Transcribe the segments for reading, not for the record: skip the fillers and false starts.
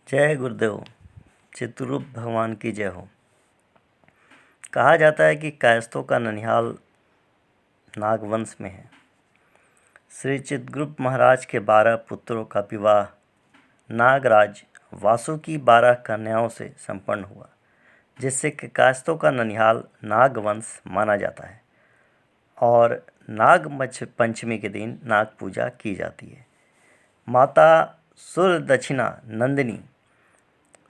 जय गुरुदेव। चित्ररूप भगवान की जय हो। कहा जाता है कि कायस्थों का ननिहाल नागवंश में है। श्री चित्रगुप्त महाराज के 12 पुत्रों का विवाह नागराज वासु की 12 कन्याओं से संपन्न हुआ, जिससे कि कायस्थों का ननिहाल नागवंश माना जाता है और नाग पंचमी के दिन नाग पूजा की जाती है। माता सूर्य दक्षिणा नंदिनी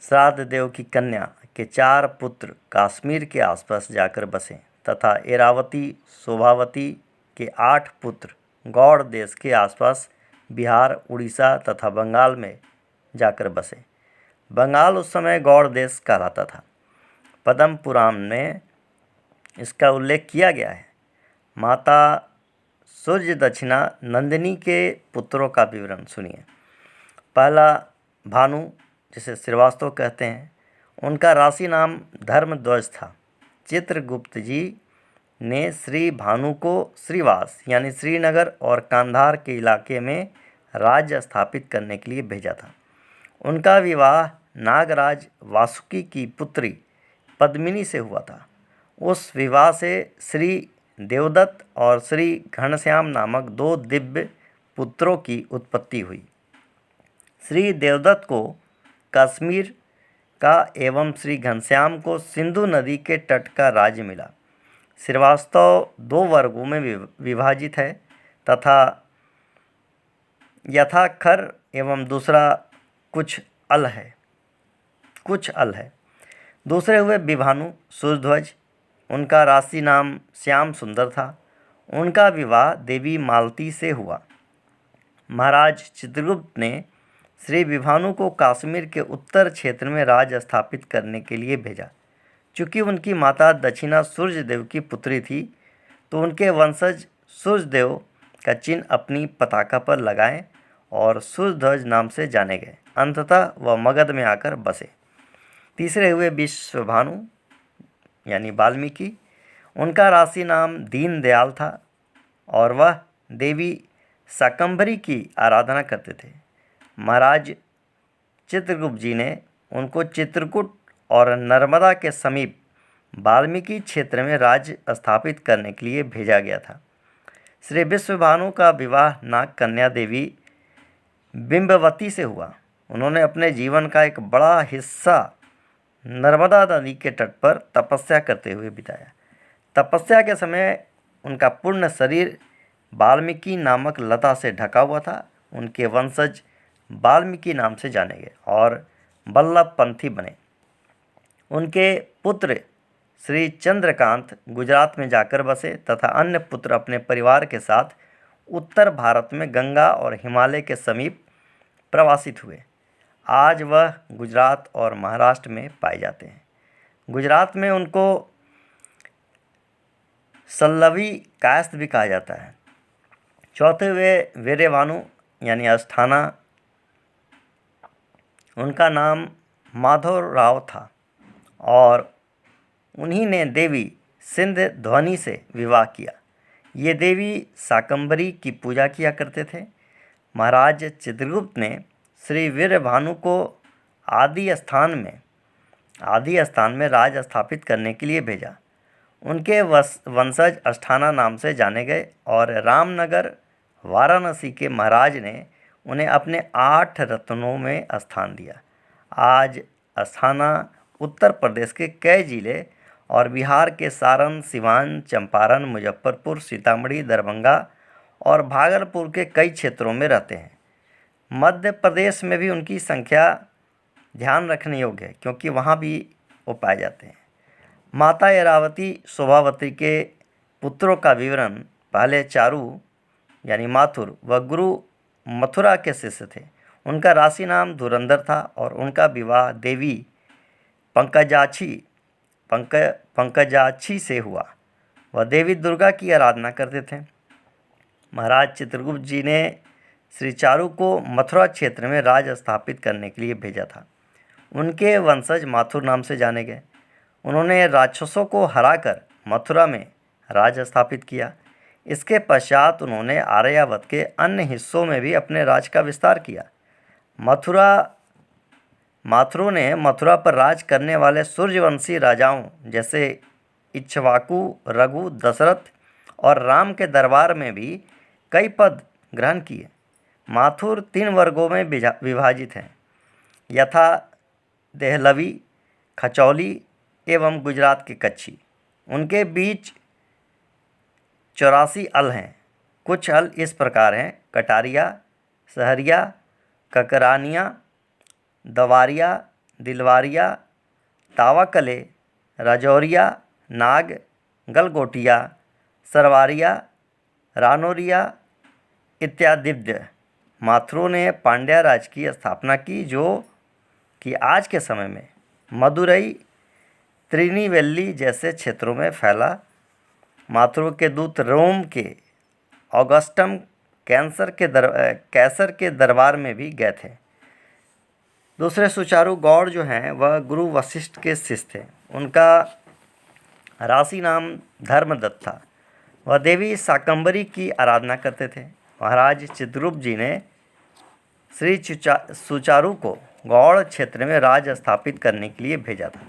श्राद्ध देव की कन्या के 4 पुत्र कश्मीर के आसपास जाकर बसे तथा एरावती शोभावती के 8 पुत्र गौड़ देश के आसपास बिहार, उड़ीसा तथा बंगाल में जाकर बसे। बंगाल उस समय गौड़ देश कहलाता था। पद्म पुराण में इसका उल्लेख किया गया है। माता सूर्य दक्षिणा नंदिनी के पुत्रों का विवरण सुनिए। पहला भानु, जिसे श्रीवास्तव कहते हैं, उनका राशि नाम धर्मध्वज था। चित्रगुप्त जी ने श्री भानु को श्रीवास यानी श्रीनगर और कांधार के इलाके में राज्य स्थापित करने के लिए भेजा था। उनका विवाह नागराज वासुकी की पुत्री पद्मिनी से हुआ था। उस विवाह से श्री देवदत्त और श्री घनश्याम नामक 2 दिव्य पुत्रों की उत्पत्ति हुई। श्री देवदत्त को कश्मीर का एवं श्री घनश्याम को सिंधु नदी के तट का राज्य मिला। श्रीवास्तव 2 वर्गों में विभाजित है तथा यथाखर एवं दूसरा कुछ अल है। दूसरे हुए विभानु सूर्यध्वज, उनका राशि नाम श्याम सुंदर था। उनका विवाह देवी मालती से हुआ। महाराज चित्रगुप्त ने श्री विभानु को कश्मीर के उत्तर क्षेत्र में राज्य स्थापित करने के लिए भेजा। चूँकि उनकी माता दक्षिणा सूर्यदेव की पुत्री थी, तो उनके वंशज सूर्यदेव का चिन्ह अपनी पताका पर लगाएं और सूर्यध्वज नाम से जाने गए। अंततः वह मगध में आकर बसे। तीसरे हुए विश्वभानु यानी वाल्मीकि। उनका राशि नाम दीनदयाल था और वह देवी शाकंभरी की आराधना करते थे। महाराज चित्रगुप्त जी ने उनको चित्रकूट और नर्मदा के समीप वाल्मीकि क्षेत्र में राज्य स्थापित करने के लिए भेजा गया था। श्री विश्वभानु का विवाह नाग कन्या देवी बिंबवती से हुआ। उन्होंने अपने जीवन का एक बड़ा हिस्सा नर्मदा नदी के तट पर तपस्या करते हुए बिताया। तपस्या के समय उनका पूर्ण शरीर वाल्मीकि नामक लता से ढका हुआ था। उनके वंशज वाल्मीकि नाम से जाने गए और वल्लभ पंथी बने। उनके पुत्र श्री चंद्रकांत गुजरात में जाकर बसे तथा अन्य पुत्र अपने परिवार के साथ उत्तर भारत में गंगा और हिमालय के समीप प्रवासित हुए। आज वह गुजरात और महाराष्ट्र में पाए जाते हैं। गुजरात में उनको सल्लवी कायस्थ भी कहा जाता है। चौथे वे वीर्यभानु यानी अस्थाना। उनका नाम माधवराव था और उन्हीं ने देवी सिंध ध्वनि से विवाह किया। ये देवी शाकंभरी की पूजा किया करते थे। महाराज चित्रगुप्त ने श्री वीर्यभानु को आदि स्थान में राज स्थापित करने के लिए भेजा। उनके वंशज अस्थाना नाम से जाने गए और रामनगर वाराणसी के महाराज ने उन्हें अपने 8 रत्नों में स्थान दिया। आज अस्थाना उत्तर प्रदेश के कई जिले और बिहार के सारण, सिवान, चंपारण, मुजफ्फरपुर, सीतामढ़ी, दरभंगा और भागलपुर के कई क्षेत्रों में रहते हैं। मध्य प्रदेश में भी उनकी संख्या ध्यान रखने योग्य है, क्योंकि वहाँ भी वो पाए जाते हैं। माता एरावती शोभावती के पुत्रों का विवरण। पहले चारु यानी माथुर व गुरु मथुरा के शिष्य थे। उनका राशि नाम धुरंधर था और उनका विवाह देवी पंकजाक्षी से हुआ। वह देवी दुर्गा की आराधना करते थे। महाराज चित्रगुप्त जी ने श्री चारु को मथुरा क्षेत्र में राज स्थापित करने के लिए भेजा था। उनके वंशज माथुर नाम से जाने गए। उन्होंने राक्षसों को हराकर मथुरा में राज स्थापित किया। इसके पश्चात उन्होंने आर्यावर्त के अन्य हिस्सों में भी अपने राज का विस्तार किया। मथुरा माथुरों ने मथुरा पर राज करने वाले सूर्यवंशी राजाओं जैसे इक्ष्वाकु, रघु, दशरथ और राम के दरबार में भी कई पद ग्रहण किए। माथुर 3 वर्गों में विभाजित हैं, यथा देहलवी, खचौली एवं गुजरात के कच्छी। उनके बीच 84 अल हैं। कुछ अल इस प्रकार हैं: कटारिया, सहरिया, ककरानिया, दवारिया, दिलवारिया, तावाकले, राजौरिया, नाग, गलगोटिया, सरवारिया, रानौरिया इत्यादि। माथुरों ने पांड्या राज की स्थापना की, जो कि आज के समय में मदुरई, त्रिनीवेल्ली जैसे क्षेत्रों में फैला। माथुरों के दूत रोम के ऑगस्टम कैसर के दरबार में भी गए थे। दूसरे सुचारू गौड़ जो हैं वह गुरु वशिष्ठ के शिष्य थे। उनका राशि नाम धर्मदत्त था। वह देवी शाकंभरी की आराधना करते थे। महाराज चित्रगुप्त जी ने श्री सुचारू को गौड़ क्षेत्र में राज स्थापित करने के लिए भेजा था।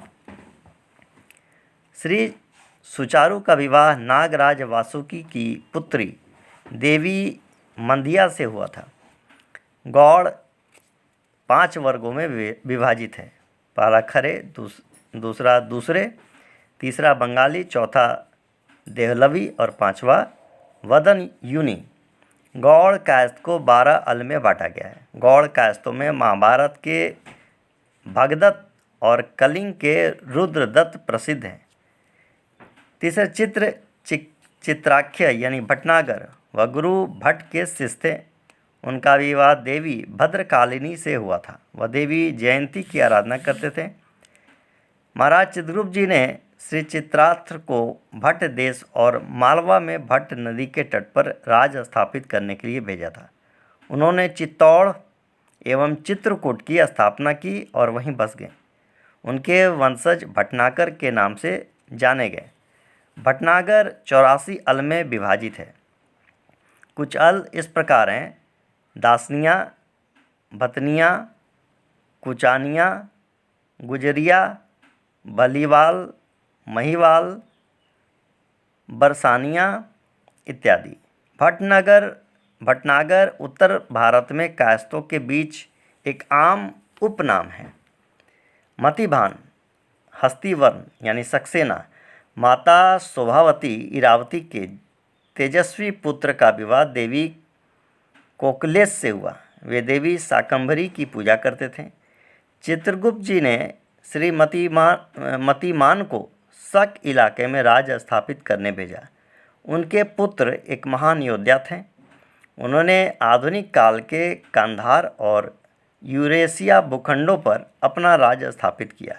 श्री सुचारू का विवाह नागराज वासुकी की पुत्री देवी मंदिया से हुआ था। गौड़ 5 वर्गों में विभाजित है: पहला खरे, दूसरा दूसरे, तीसरा बंगाली, चौथा देहलवी और 5वां वदन यूनी। गौड़ कायस्थ को 12 अल में बांटा गया है। गौड़ कायस्थों में महाभारत के भगदत्त और कलिंग के रुद्रदत्त प्रसिद्ध हैं। तीसरे चित्राख्य यानी भटनागर व गुरु भट्ट के शिष्य थे। उनका विवाह देवी भद्रकालिनी से हुआ था। वह देवी जयंती की आराधना करते थे। महाराज चित्रगुप्त जी ने श्री चित्रार्थ को भट्ट देश और मालवा में भट्ट नदी के तट पर राज स्थापित करने के लिए भेजा था। उन्होंने चित्तौड़ एवं चित्रकूट की स्थापना की और वहीं बस गए। उनके वंशज भटनागर के नाम से जाने गए। भटनागर 84 अल में विभाजित है। कुछ अल इस प्रकार हैं: दासनिया, भतनिया, कुचानिया, गुजरिया, बलीवाल, महिवाल, बरसानिया इत्यादि। भटनागर उत्तर भारत में कायस्थों के बीच एक आम उपनाम है। मतिभान, हस्तिवर्ण यानी सक्सेना, माता शोभावती इरावती के तेजस्वी पुत्र का विवाह देवी कोकलेश से हुआ। वे देवी शाकंभरी की पूजा करते थे। चित्रगुप्त जी ने श्री मतिमान को शक इलाके में राज स्थापित करने भेजा। उनके पुत्र एक महान योद्धा थे। उन्होंने आधुनिक काल के कांधार और यूरेशिया भूखंडों पर अपना राज स्थापित किया।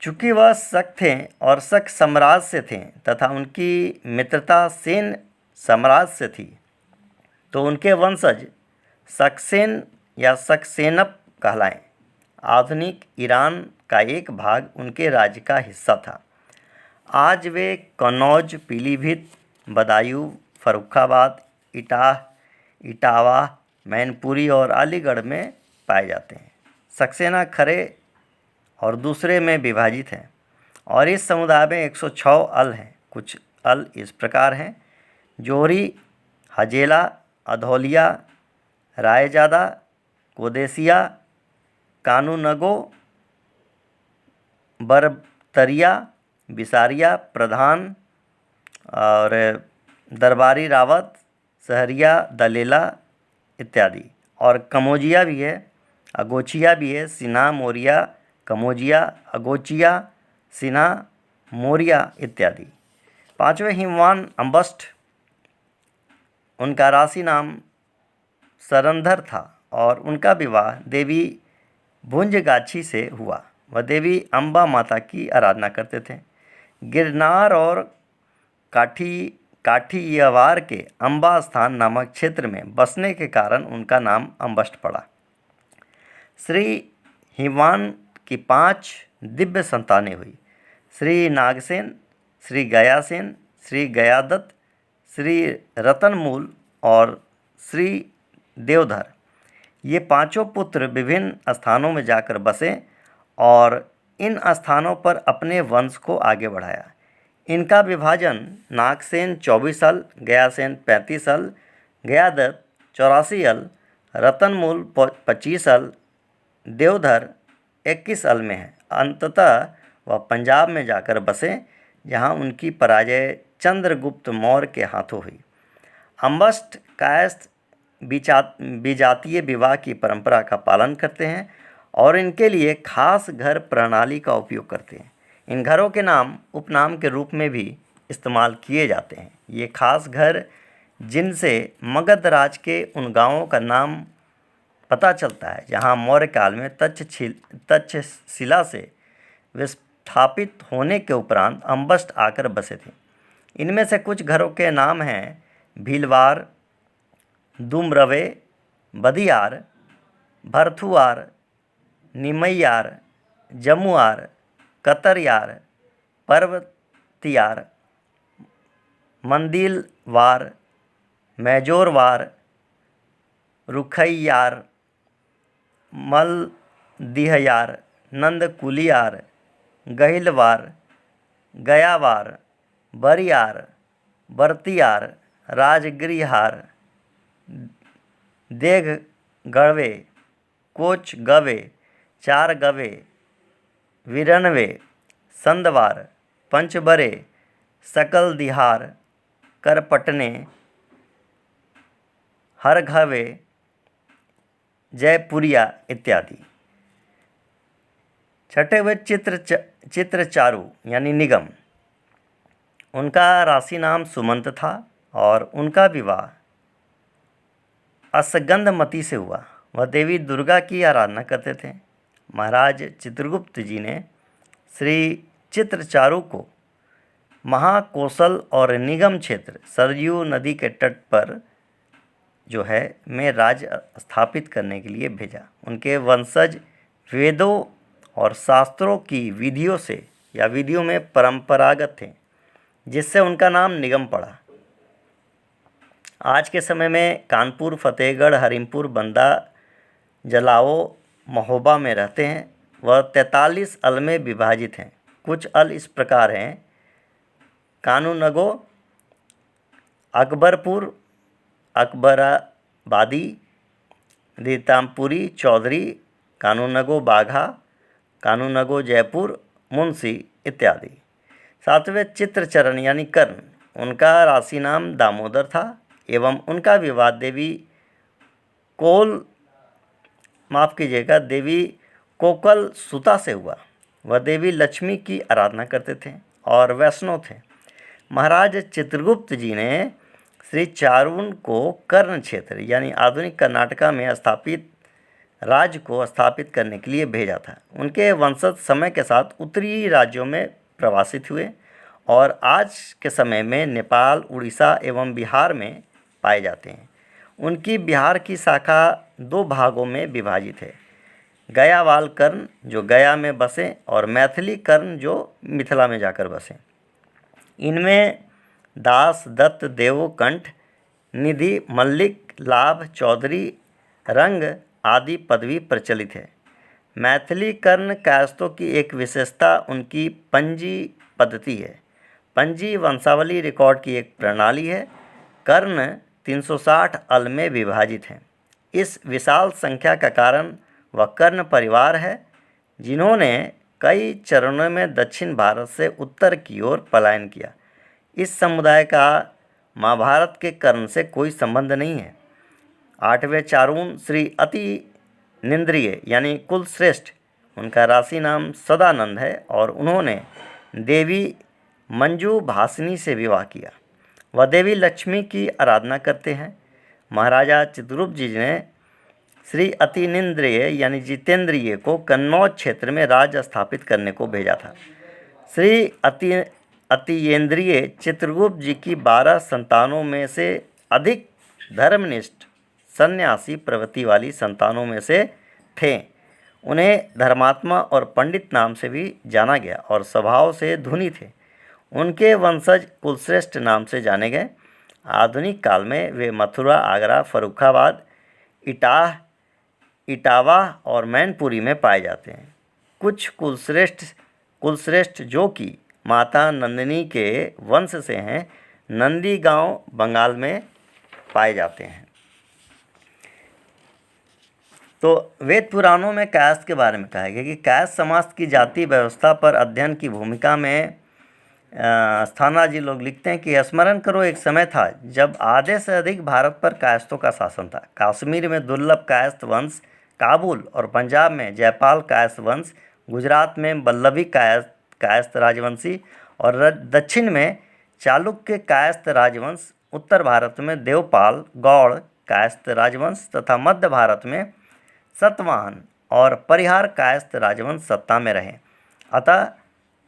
चूँकि वह शक थे और शक साम्राज्य से थे तथा उनकी मित्रता सेन साम्राज्य से थी, तो उनके वंशज सक्सेन या सक्सेनप कहलाए। आधुनिक ईरान का एक भाग उनके राज्य का हिस्सा था। आज वे कन्नौज, पीलीभीत, बदायूं, फर्रुखाबाद, इटावा, मैनपुरी और अलीगढ़ में पाए जाते हैं। सक्सेना खरे और दूसरे में विभाजित है और इस समुदाय में 106 अल हैं। कुछ अल इस प्रकार हैं: जोहरी, हजेला, अधौलिया, रायजादा, कोदेसिया, कानूनगो, बरतरिया, बिसारिया, प्रधान और दरबारी रावत, सहरिया, दलेला इत्यादि। और कमोजिया भी है, अगोचिया भी है, सिन्हा, मोरिया, कमोजिया, अगोचिया, सिन्हा, मोरिया इत्यादि। 5वें हिमवान अम्बस्ट, उनका राशि नाम सरंधर था और उनका विवाह देवी भुंजगाछी से हुआ। वह देवी अम्बा माता की आराधना करते थे। गिरनार और काठियावाड़ के अम्बा स्थान नामक क्षेत्र में बसने के कारण उनका नाम अम्बस्ट पड़ा। श्री हिमवान की 5 दिव्य संतानें हुई: श्री नागसेन, श्री गयासेन, श्री गयादत्त, श्री रतनमूल और श्री देवधर। ये पांचों पुत्र विभिन्न स्थानों में जाकर बसे और इन स्थानों पर अपने वंश को आगे बढ़ाया। इनका विभाजन नागसेन 24 अल, गयासेन 35 अल, गयादत्त 84 अल, रतनमूल 25 अल, देवधर 21 अल में है। अंततः वह पंजाब में जाकर बसे, जहाँ उनकी पराजय चंद्रगुप्त मौर्य के हाथों हुई। अंबस्ट कायस्थ विजातीय विवाह की परंपरा का पालन करते हैं और इनके लिए खास घर प्रणाली का उपयोग करते हैं। इन घरों के नाम उपनाम के रूप में भी इस्तेमाल किए जाते हैं। ये खास घर जिनसे मगध राज के उन गांवों का नाम पता चलता है जहां मौर्य काल में तक्षशिला से विस्थापित होने के उपरांत अंबस्ट आकर बसे थे। इनमें से कुछ घरों के नाम हैं भीलवार, दुमरवे, बदियार, भरथुआर, निमैयार, जमुआर, कतरयार, पर्वतियार, मंदिलवार, मैजोरवार, रुखैयार, मलदिहयार, नंदकुलियार, गहिलवार, गयावार, बरियार, बरतियार, राजगृहार, देघगढ़वे, कोचगवे, चारगवे, विरनवे, संदवार, पंचबरे, सकलदिहार, करपटने, हरघवे, जयपुरिया इत्यादि। छठे हुए चित्रचारू यानी निगम। उनका राशि नाम सुमंत था और उनका विवाह असगंधमती से हुआ। वह देवी दुर्गा की आराधना करते थे। महाराज चित्रगुप्त जी ने श्री चित्रचारू को महाकौशल और निगम क्षेत्र सरयू नदी के तट पर जो है में राज्य स्थापित करने के लिए भेजा। उनके वंशज वेदों और शास्त्रों की विधियों से या विधियों में परंपरागत थे, जिससे उनका नाम निगम पड़ा। आज के समय में कानपुर, फतेहगढ़, हरिमपुर, बंदा, जलाओ, महोबा में रहते हैं। वह 43 अल में विभाजित हैं। कुछ अल इस प्रकार हैं: कानूनगो, अकबरपुर, अकबराबादी, रीतामपुरी, चौधरी, कानूनगो बाघा, कानूनगो जयपुर, मुंशी इत्यादि। सातवें चित्रचरण यानी कर्ण। उनका राशि नाम दामोदर था एवं उनका विवाह देवी कोकल सुता से हुआ। वह देवी लक्ष्मी की आराधना करते थे और वैष्णव थे। महाराज चित्रगुप्त जी ने श्री चारून को कर्ण क्षेत्र यानी आधुनिक कर्नाटका में स्थापित राज्य को स्थापित करने के लिए भेजा था। उनके वंशज समय के साथ उत्तरी राज्यों में प्रवासित हुए और आज के समय में नेपाल, उड़ीसा एवं बिहार में पाए जाते हैं। उनकी बिहार की शाखा 2 भागों में विभाजित है: गयावाल कर्ण जो गया में बसे और मैथिली कर्ण जो मिथिला में जाकर बसे। इनमें दास, दत्त, देवोकंठ, निधि, मल्लिक, लाभ, चौधरी, रंग आदि पदवी प्रचलित है। मैथिली कर्ण कायस्थों की एक विशेषता उनकी पंजी पद्धति है। पंजी वंशावली रिकॉर्ड की एक प्रणाली है। कर्ण 360 अल में विभाजित हैं। इस विशाल संख्या का कारण वह कर्ण परिवार है, जिन्होंने कई चरणों में दक्षिण भारत से उत्तर की ओर पलायन किया। इस समुदाय का महाभारत के कर्ण से कोई संबंध नहीं है। 8वें चारून श्री अति निंद्रिय यानी कुलश्रेष्ठ। उनका राशि नाम सदानंद है और उन्होंने देवी मंजू भासिनी से विवाह किया। वह देवी लक्ष्मी की आराधना करते हैं। महाराजा चित्रगुप्त जी ने श्री अतिनिंद्रिय यानी जितेंद्रिय को कन्नौज क्षेत्र में राज्य स्थापित करने को भेजा था। श्री अतियेंद्रिय चित्रगुप्त जी की 12 संतानों में से अधिक धर्मनिष्ठ सन्यासी प्रवृत्ति वाली संतानों में से थे। उन्हें धर्मात्मा और पंडित नाम से भी जाना गया और स्वभाव से धुनी थे। उनके वंशज कुलश्रेष्ठ नाम से जाने गए। आधुनिक काल में वे मथुरा, आगरा, फर्रुखाबाद, इटाह, इटावा और मैनपुरी में पाए जाते हैं। कुछ कुलश्रेष्ठ जो कि माता नंदिनी के वंश से हैं, नंदी गांव बंगाल में पाए जाते हैं। तो वेद पुराणों में कायस्थ के बारे में कहा गया कि कायस्थ समाज की जाति व्यवस्था पर अध्ययन की भूमिका में स्थाना जी लोग लिखते हैं कि स्मरण करो, एक समय था जब आधे से अधिक भारत पर कायस्थों का शासन था। कश्मीर में दुर्लभ कायस्थ वंश, काबुल और पंजाब में जयपाल कायस्थ वंश, गुजरात में वल्लभी कायस्थ राजवंशी और दक्षिण में चालुक्य कायस्थ राजवंश, उत्तर भारत में देवपाल गौड़ कायस्थ राजवंश तथा मध्य भारत में सतवाहन और परिहार कायस्थ राजवंश सत्ता में रहे। अतः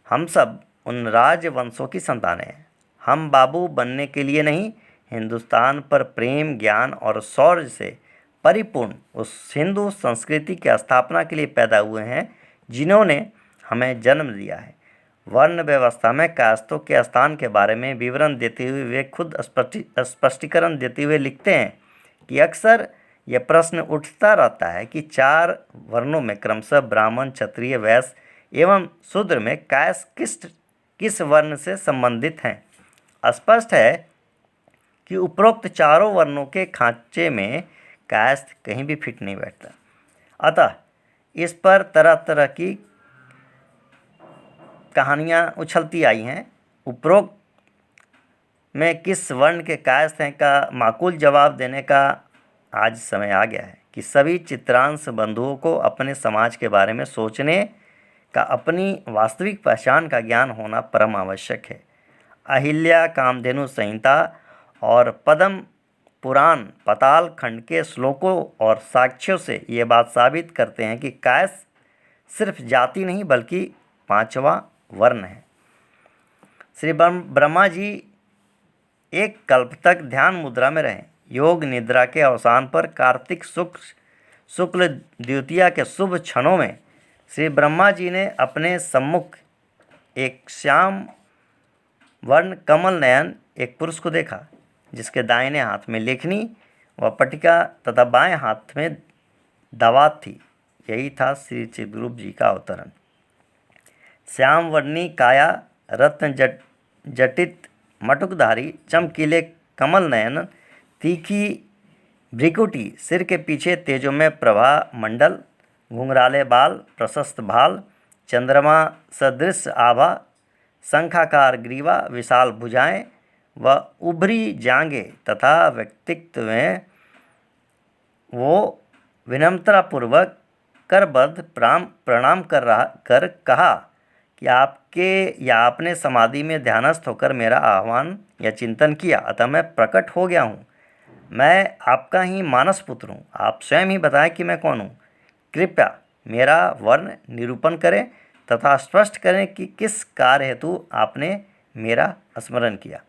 हम सब उन राजवंशों की संतानें हैं। हम बाबू बनने के लिए नहीं, हिंदुस्तान पर प्रेम, ज्ञान और शौर्य से परिपूर्ण उस हिंदू संस्कृति की स्थापना के लिए पैदा हुए हैं जिन्होंने हमें जन्म दिया है। वर्ण व्यवस्था में कायस्थों के स्थान के बारे में विवरण देते हुए वे खुद स्पष्टीकरण देते हुए लिखते हैं कि अक्सर यह प्रश्न उठता रहता है कि 4 वर्णों में क्रमशः ब्राह्मण, क्षत्रिय, वैश्य एवं शूद्र में कायस्थ किस वर्ण से संबंधित हैं। स्पष्ट है कि उपरोक्त चारों वर्णों के खांचे में कायस्थ कहीं भी फिट नहीं बैठता। अतः इस पर तरह तरह की कहानियाँ उछलती आई हैं। उपरोक्त में किस वर्ण के कायस्थ हैं का माकूल जवाब देने का आज समय आ गया है कि सभी चित्रांश बंधुओं को अपने समाज के बारे में सोचने का, अपनी वास्तविक पहचान का ज्ञान होना परम आवश्यक है। अहिल्या कामधेनु संहिता और पद्म पुराण पाताल खंड के श्लोकों और साक्ष्यों से ये बात साबित करते हैं कि कायस्थ सिर्फ जाति नहीं बल्कि 5वां वर्ण है। श्री ब्रह्मा जी एक कल्प तक ध्यान मुद्रा में रहे। योग निद्रा के अवसान पर कार्तिक शुक्ल द्वितीया के शुभ क्षणों में श्री ब्रह्मा जी ने अपने सम्मुख एक श्याम वर्ण कमल नयन एक पुरुष को देखा, जिसके दाहिने हाथ में लेखनी व पट्टिका तथा बाएं हाथ में दावात थी। यही था श्री चिद्रूप जी का अवतरण। श्याम वर्णी काया, रत्न जटित मटुकधारी, चमकीले कमल नयन, तीखी भ्रिकुटी, सिर के पीछे तेजोमय प्रभा मंडल, घुंघराले बाल, प्रशस्त भाल, चंद्रमा सदृश आभा, शंखाकार ग्रीवा, विशाल भुजाएं व उभरी जांघें तथा व्यक्तित्व में वो विनम्रतापूर्वक करबद्ध प्रणाम कर कहा कि आपके या आपने समाधि में ध्यानस्थ होकर मेरा आह्वान या चिंतन किया, अतः मैं प्रकट हो गया हूँ। मैं आपका ही मानस पुत्र हूँ। आप स्वयं ही बताएं कि मैं कौन हूँ। कृपया मेरा वर्ण निरूपण करें तथा स्पष्ट करें कि किस कार्य हेतु आपने मेरा स्मरण किया।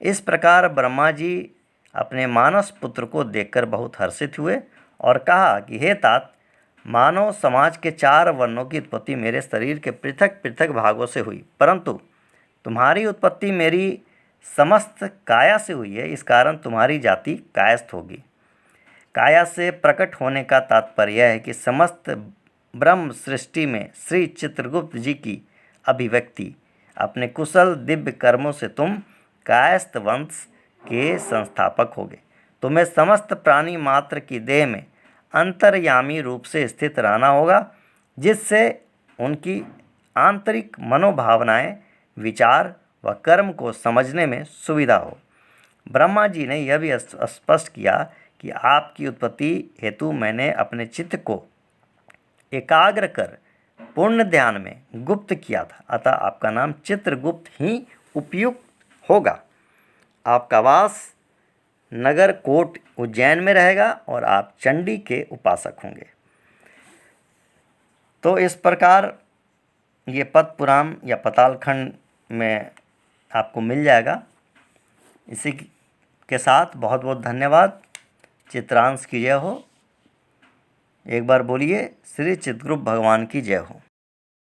इस प्रकार ब्रह्मा जी अपने मानस पुत्र को देखकर बहुत हर्षित हुए और कहा कि हे तात, मानव समाज के 4 वर्णों की उत्पत्ति मेरे शरीर के पृथक पृथक भागों से हुई, परंतु तुम्हारी उत्पत्ति मेरी समस्त काया से हुई है। इस कारण तुम्हारी जाति कायस्थ होगी। काया से प्रकट होने का तात्पर्य है कि समस्त ब्रह्म सृष्टि में श्री चित्रगुप्त जी की अभिव्यक्ति। अपने कुशल दिव्य कर्मों से तुम कायस्थ वंश के संस्थापक होगे। तुम्हें समस्त प्राणी मात्र की देह में अंतर्यामी रूप से स्थित रहना होगा, जिससे उनकी आंतरिक मनोभावनाएं, विचार व कर्म को समझने में सुविधा हो। ब्रह्मा जी ने यह भी स्पष्ट किया कि आपकी उत्पत्ति हेतु मैंने अपने चित्त को एकाग्र कर पूर्ण ध्यान में गुप्त किया था, अतः आपका नाम चित्रगुप्त ही उपयुक्त होगा। आपका वास नगर कोट उज्जैन में रहेगा और आप चंडी के उपासक होंगे। तो इस प्रकार ये पद्म पुराण या पातालखंड में आपको मिल जाएगा। इसी के साथ बहुत बहुत धन्यवाद। चित्रांश की जय हो। एक बार बोलिए श्री चित्रगुप्त भगवान की जय हो।